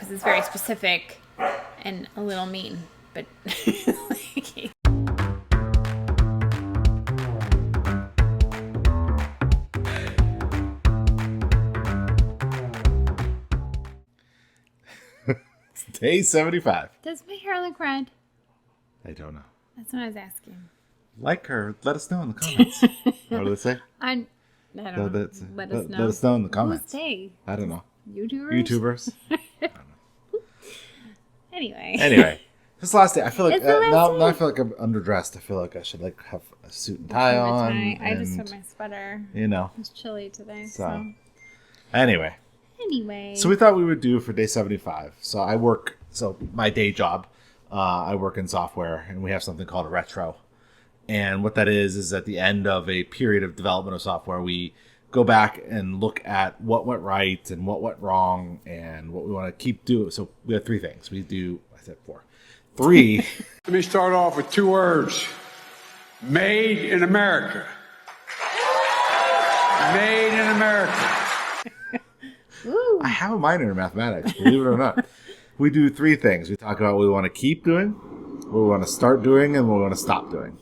because it's very specific and a little mean. But like, Day 75. does my hair look red? I don't know. That's what I was asking. Like her, let us know in the comments. What do they say? I don't know. Let us know. Let us know in the comments. Who's they? I don't know. YouTubers? Anyway, this last day, I feel like It's the last now I feel like I'm underdressed. I feel like I should like have a suit and tie on. I just put my sweater. You know, It's chilly today. so anyway. So we thought we would do for day 75. So I work. So my day job, I work in software, and we have something called a retro. And what that is at the end of a period of development of software, we go back and look at what went right and what went wrong and what we want to keep doing. So we have 3 things. We do, I said 4. 3. Let me start off with 2 words. Made in America. Made in America. Ooh. I have a minor in mathematics, believe it or not. We do 3 things. We talk about what we want to keep doing, what we want to start doing, and what we want to stop doing.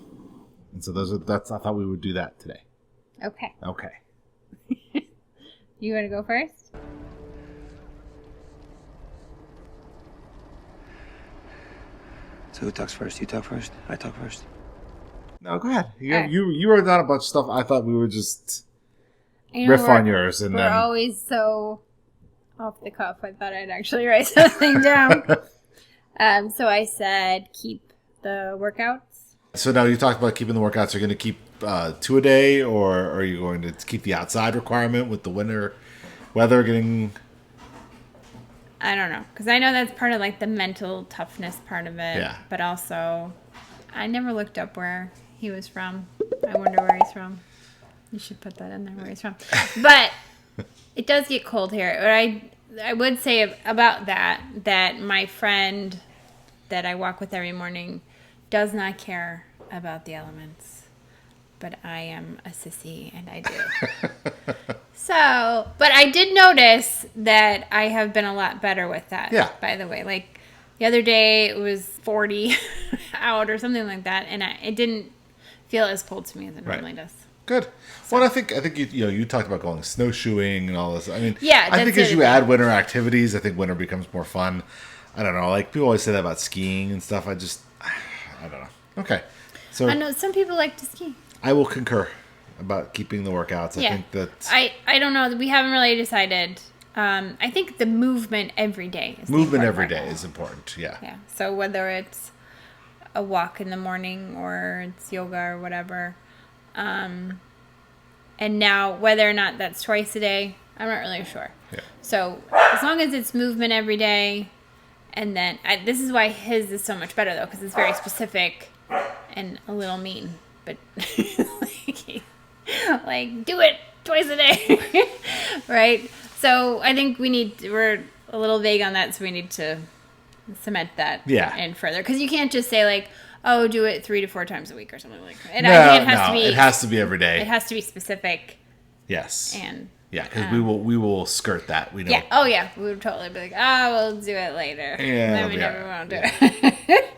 And so I thought we would do that today. Okay. Okay. You want to go first? So who talks first? You talk first? I talk first? No, go ahead. Alright. You wrote down a bunch of stuff. I thought we would just You know, riff on yours. And we're then always so off the cuff. I thought I'd actually write something down. So I said keep the workouts. So now you talked about keeping the workouts. You're going to keep 2 a day, or are you going to keep the outside requirement with the winter weather getting... I don't know, because I know that's part of like the mental toughness part of it. Yeah. But also, I never looked up where he was from. I wonder where he's from. You should put that in there, where he's from. But it does get cold here. But I would say about that my friend that I walk with every morning does not care about the elements. But I am a sissy, and I do. So, but I did notice that I have been a lot better with that. Yeah. By the way, like the other day it was 40 out or something like that, and it didn't feel as cold to me as it normally does. Good. Well, I think you talked about going snowshoeing and all this. I mean, Yeah, I think that's as it. you add winter activities, I think winter becomes more fun. I don't know. Like people always say that about skiing and stuff. I don't know. Okay. So I know some people like to ski. I will concur about keeping the workouts. I think that I don't know. We haven't really decided. I think the movement every day is the movement important every part. day is important. Yeah. Yeah. So whether it's a walk in the morning or it's yoga or whatever. And now whether or not that's twice a day, I'm not really sure. Yeah. So as long as it's movement every day, and then this is why his is so much better though, because it's very specific and a little mean, but like do it twice a day, right? So I think we're a little vague on that, so we need to cement that in further, because you can't just say like, oh, do it 3 to 4 times a week or something like that. I think it has to be every day. It has to be specific. Yes. And yeah, because we will skirt that. We know. Yeah. Oh yeah, we would totally be like, oh, we'll do it later. Yeah. Then we never won't do it.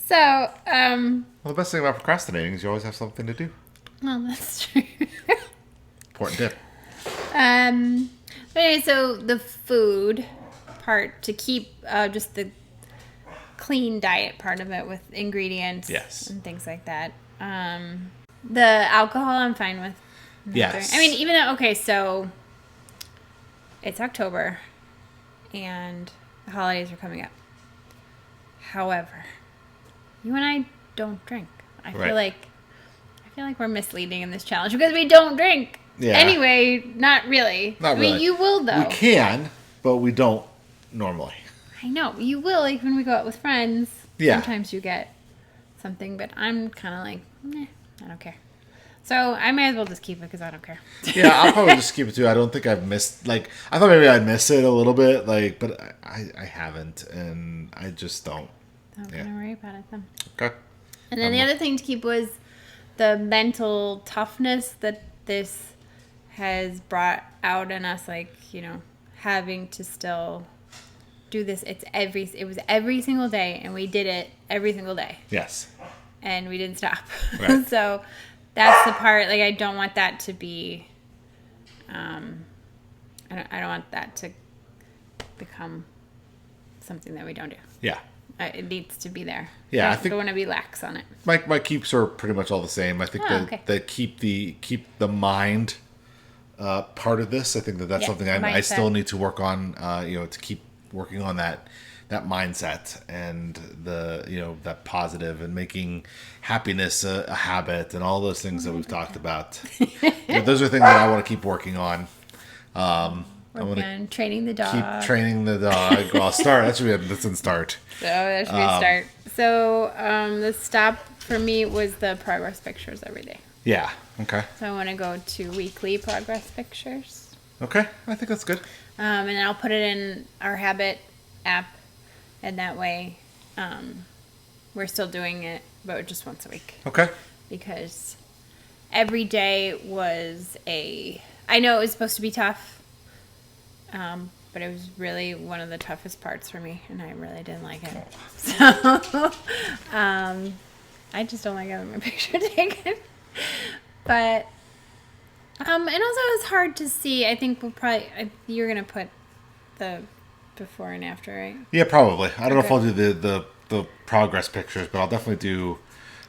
So. Well, the best thing about procrastinating is you always have something to do. Well, that's true. Important tip. But anyway, so the food part, to keep just the clean diet part of it with ingredients and things like that. The alcohol I'm fine with. Yes. I mean, even though, okay, so it's October and the holidays are coming up. However, you and I don't drink. I feel like we're misleading in this challenge because we don't drink. Yeah. Anyway, not really. Not really. I mean, you will though. We can, but we don't normally. I know. You will, like when we go out with friends. Yeah. Sometimes you get something, but I'm kind of like, I don't care. So I may as well just keep it because I don't care. Yeah, I'll probably just keep it too. I don't think I've missed, like, I thought maybe I'd miss it a little bit, like, but I haven't, and I just don't. Don't gonna worry about it then. Okay. And then the other thing to keep was the mental toughness that this has brought out in us, like, having to still do this. It was every single day, and we did it every single day. Yes. And we didn't stop. Right. So that's the part, like, I don't want that to be, I don't want that to become something that we don't do. Yeah. It needs to be there. Yeah, I don't want to be lax on it. My keeps are pretty much all the same. I think that keep the mind part of this. I think that's something I still need to work on. To keep working on that mindset and that positive and making happiness a habit and all those things that we've talked about. Those are things that I want to keep working on. I want to training the dog. Keep training the dog. Well, start. That's in start. So that should be a start. So the stop for me was the progress pictures every day. Yeah. Okay. So I want to go to weekly progress pictures. Okay. I think that's good. And then I'll put it in our Habit app, and that way we're still doing it, but just once a week. Okay. Because every day was I know it was supposed to be tough, but it was really one of the toughest parts for me, and I really didn't like it. So I just don't like having my picture taken. But and also it's hard to see. I think you're gonna put the before and after, right? Yeah, probably. I don't know if I'll do the progress pictures, but I'll definitely do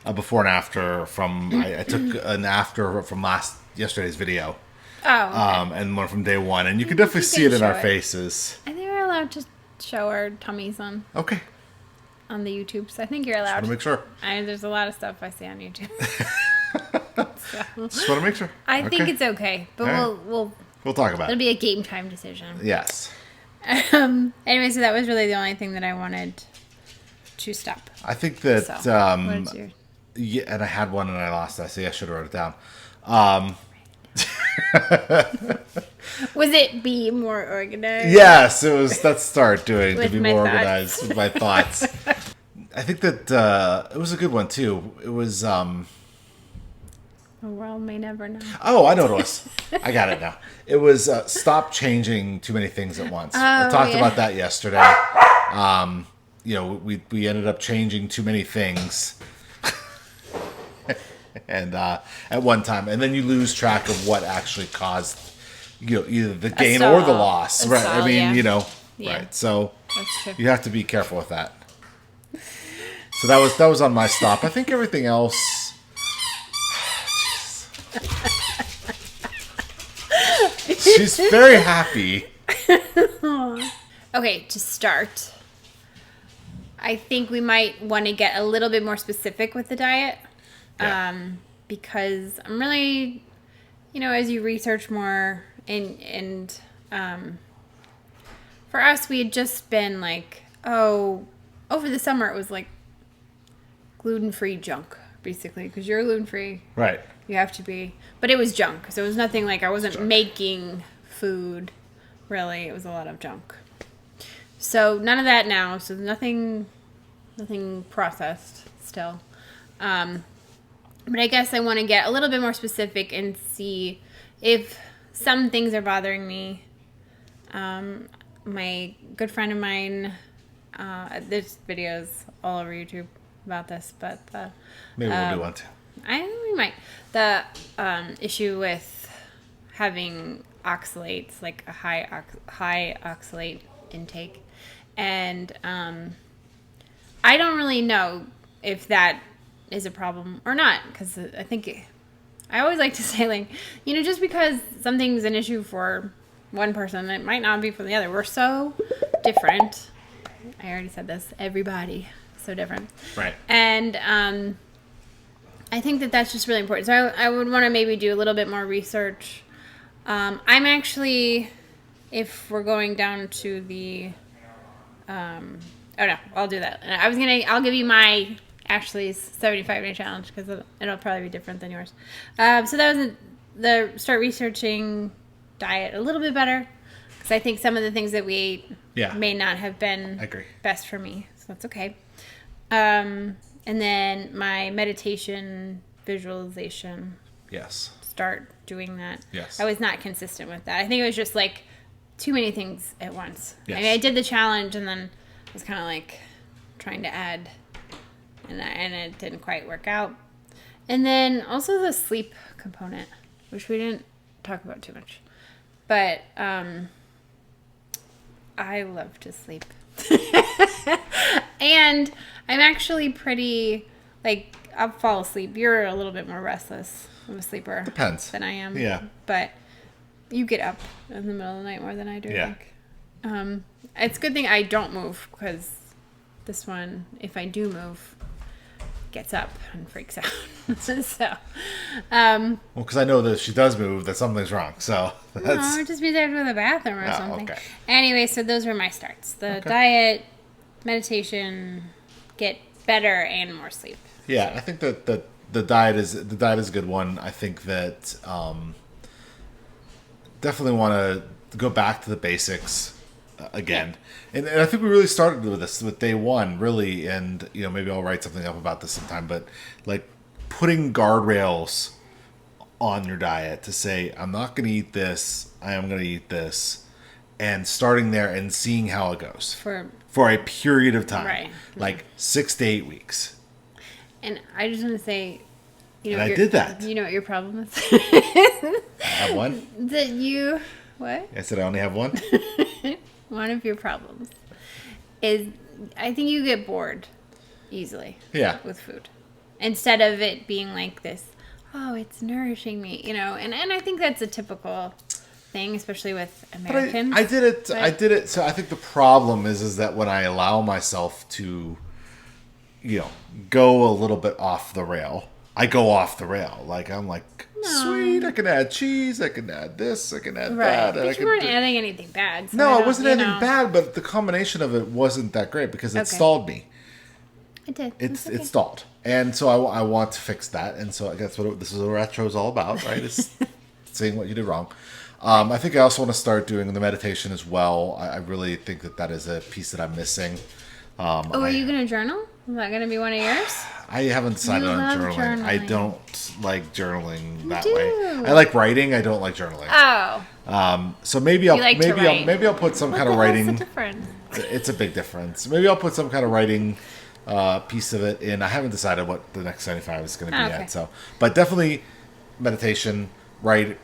a before and after from. I took an after from yesterday's video. Oh. Okay. And one from day one, and you can definitely see it in our faces. I think we're allowed to show our tummies on the YouTubes. I think you're allowed. Just want to make sure. There's a lot of stuff I see on YouTube. Just want to make sure. I think it's okay, but we'll talk about it. It'll be a game time decision. Yes. Anyway, so that was really the only thing that I wanted to stop. I think that. What is yours? Yeah, and I had one and I lost it. I should have wrote it down. Was it be more organized? Yes, it was. Let's start doing to be more thoughts. organized with my thoughts. I think that it was a good one too. It was. The world may never know. Oh, I know what it was. I got it now. It was stop changing too many things at once. I talked about that yesterday. We ended up changing too many things. And at one time, and then you lose track of what actually caused, either the gain or the loss, right? Stall, yeah. Right. So That's true. you have to be careful with that. So that was on my stop. I think everything else. She's very happy. Okay, to start, I think we might want to get a little bit more specific with the diet. Yeah. Because I'm really, as you research more and for us, we had just been like, over the summer it was like gluten-free junk, basically, because you're gluten-free. Right. You have to be. But it was junk. So it was nothing like I wasn't making food, really. It was a lot of junk. So none of that now. So nothing processed still. But I guess I want to get a little bit more specific and see if some things are bothering me. My good friend of mine, there's videos all over YouTube about this, but Maybe we'll do one too. we might. The issue with having oxalates, like a high oxalate intake, and I don't really know if that is a problem or not, because I think I always like to say, like, just because something's an issue for one person, it might not be for the other. We're so different. I already said this. Everybody so different. Right. And I think that that's just really important. So I would want to maybe do a little bit more research. I'm actually, if we're going down to the, oh no, I'll do that. I'll give you my Ashley's 75-day challenge, because it'll probably be different than yours. So that was start researching diet a little bit better, because I think some of the things that we ate may not have been best for me. So that's okay. And then my meditation, visualization. Yes. Start doing that. Yes. I was not consistent with that. I think it was just like too many things at once. Yes. I mean, I did the challenge and then I was kind of like trying to add, and it didn't quite work out. And then also the sleep component, which we didn't talk about too much. But I love to sleep. And I'm actually pretty, like, I'll fall asleep. You're a little bit more restless of a sleeper. Depends. Than I am. Yeah. But you get up in the middle of the night more than I do, Yeah. I think. It's a good thing I don't move, because this one, if I do move, gets up and freaks out. So, Well, because I know that if she does move, that something's wrong. So that's... no, just be there to the bathroom or Oh, something. okay. Anyway, so those were my starts. The diet, meditation, get better, and more sleep. Yeah, I think that the diet is a good one. I think that definitely want to go back to the basics again. And I think we really started with this with day one, really. And maybe I'll write something up about this sometime. But like putting guardrails on your diet to say, I'm not going to eat this. I am going to eat this, and starting there and seeing how it goes for a period of time, Right. like 6 to 8 weeks. And I just want to say, And I did that. You know what your problem is? I have one. That you, what? I said I only have one. One of your problems is, I think you get bored easily. Yeah. With food, instead of it being like this, oh, it's nourishing me, and I think that's a typical thing, especially with Americans. But I did it. I did it. So I think the problem is that when I allow myself to, go a little bit off the rail, I go off the rail. Like I'm like, sweet. I can add cheese. I can add this. I can add that. But you weren't adding anything bad. So No, it wasn't anything bad. But the combination of it wasn't that great because it stalled me. It did. It stalled, and so I want to fix that. And so I guess this is what retro is all about, right? It's seeing what you did wrong. I think I also want to start doing the meditation as well. I really think that is a piece that I'm missing. Are you going to journal? Is that going to be one of yours? I haven't decided You on love journaling. I journaling. don't like journaling that do. way. I like writing. I don't like journaling. Oh. So maybe I'll put some kind of writing. What's the difference? It's a big difference. Maybe I'll put some kind of writing piece of it in. I haven't decided what the next 75 is going to be okay. yet. So, but definitely meditation.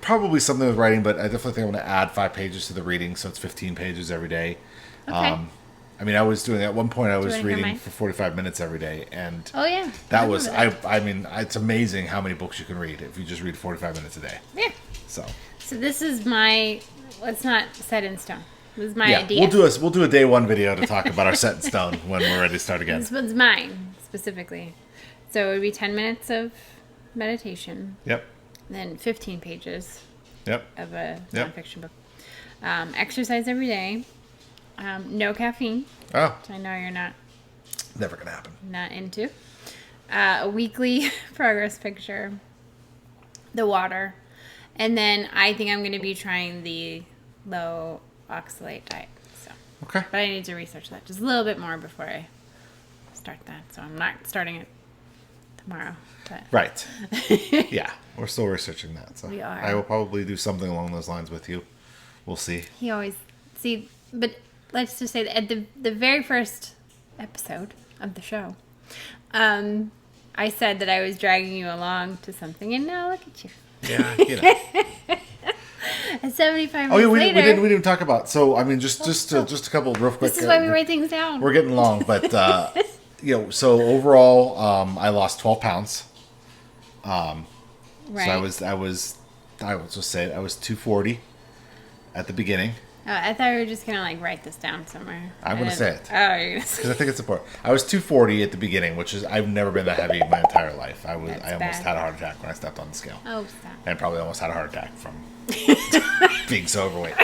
Probably something with writing, but I definitely think I'm going to add 5 pages to the reading, so it's 15 pages every day. Okay. I mean, I was doing at one point. I was wanna hear reading mine? for 45 minutes every day, and Oh, yeah. that I was. remember that. I mean, it's amazing how many books you can read if you just read 45 minutes a day. Yeah. So this is my, it's not set in stone. This is my yeah, idea. we'll do a day one video to talk about our set in stone when we're ready to start again. This one's mine, specifically. So it would be 10 minutes of meditation, Yep. then 15 pages Yep. of a Yep. nonfiction book. Exercise every day. No caffeine, Oh, which I know you're never gonna happen. not into. A weekly progress picture. The water. And then I think I'm going to be trying the low oxalate diet. So, Okay. but I need to research that just a little bit more before I start that. So I'm not starting it tomorrow. But Right. Yeah, we're still researching that. So We are. I will probably do something along those lines with you. We'll see. he always but let's just say that at the very first episode of the show, I said that I was dragging you along to something, and now look at you. Yeah, you know. At 75 Oh yeah, minutes we later, didn't talk about. So I mean, just a couple real quick. this is why we write things down. We're getting long, but so overall, I lost 12 pounds. Right. So I will just say it. I was 240 at the beginning. I thought we were just gonna like write this down somewhere. I'm gonna say it. Oh, you're gonna say Because I think it's important. I was 240 at the beginning, which is I've never been that heavy in my entire life. I almost bad. had a heart attack when I stepped on the scale, Oh, stop. and probably almost had a heart attack from being so overweight.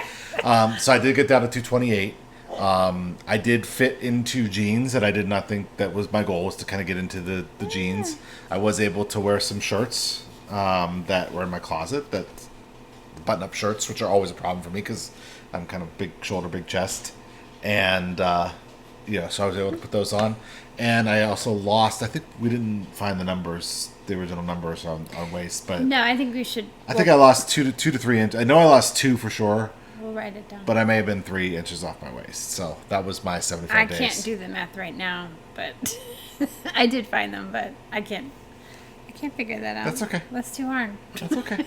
So I did get down to 228. I did fit into jeans, and I did not think that was my goal, was to kind of get into the jeans. I was able to wear some shirts that were in my closet, that button-up shirts, which are always a problem for me because I'm kind of big shoulder, big chest. And, so I was able to put those on. And I also lost, I think we didn't find the original numbers on waist, but No, I think we should. I think I lost 2 to 3 inches. I know I lost 2 for sure. we'll write it down. But I may have been 3 inches off my waist. So that was my 75 days. I can't do the math right now, but I did find them, but I can't figure that out. That's okay. That's too hard. That's okay.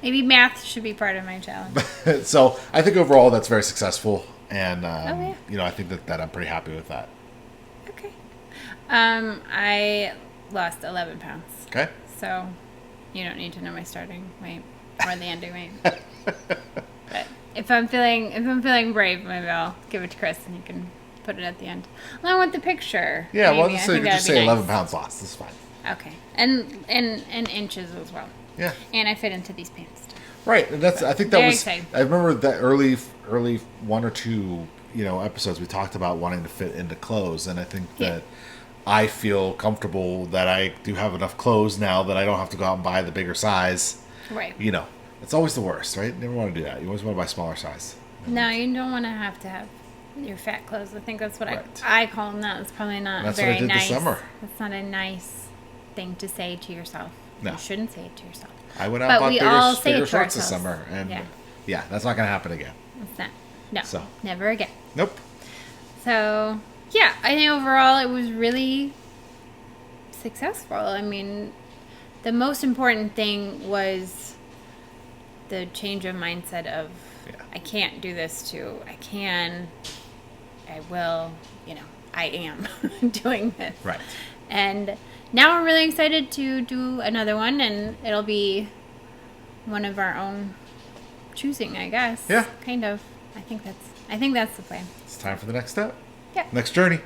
Maybe math should be part of my challenge. So I think overall that's very successful. And, yeah. I think that I'm pretty happy with that. Okay. I lost 11 pounds. Okay. So you don't need to know my starting weight or the ending weight. But if I'm feeling brave, maybe I'll give it to Chris and he can put it at the end. Along with the picture. Yeah, maybe. well, so you could just say 11 pounds lost. That's fine. Okay. And inches as well. Yeah. And I fit into these pants. Right. And I think that Very was, exciting. I remember that early 1 or 2, episodes we talked about wanting to fit into clothes. And I think that I feel comfortable that I do have enough clothes now that I don't have to go out and buy the bigger size. Right. It's always the worst, right? You never want to do that. You always want to buy smaller size. No, you don't want to have your fat clothes. I think that's what Right. I call them. That. It's probably not That's very what I did nice. this summer. That's not a nice thing to say to yourself. No. You shouldn't say it to yourself. I went out But and bought we all say bigger it to shorts this ourselves. summer. And Yeah. that's not going to happen again. It's not. No. So. Never again. Nope. So, yeah, I think overall it was really successful. I mean, the most important thing was the change of mindset of I can't do this to I can, I will, I am doing this. Right. And now I'm really excited to do another one, and it'll be one of our own choosing, I guess. Yeah. Kind of. I think that's the plan. It's time for the next step. Yeah. Next journey.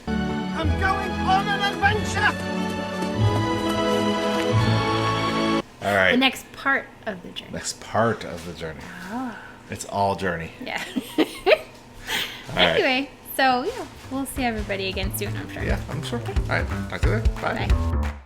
I'm going on an adventure! All right. The next part of the journey. Next part of the journey. Oh. It's all journey. Yeah. All right. Anyway, so yeah, we'll see everybody again soon, I'm sure. Yeah, I'm sure. All right. Talk to you later. Bye. Bye.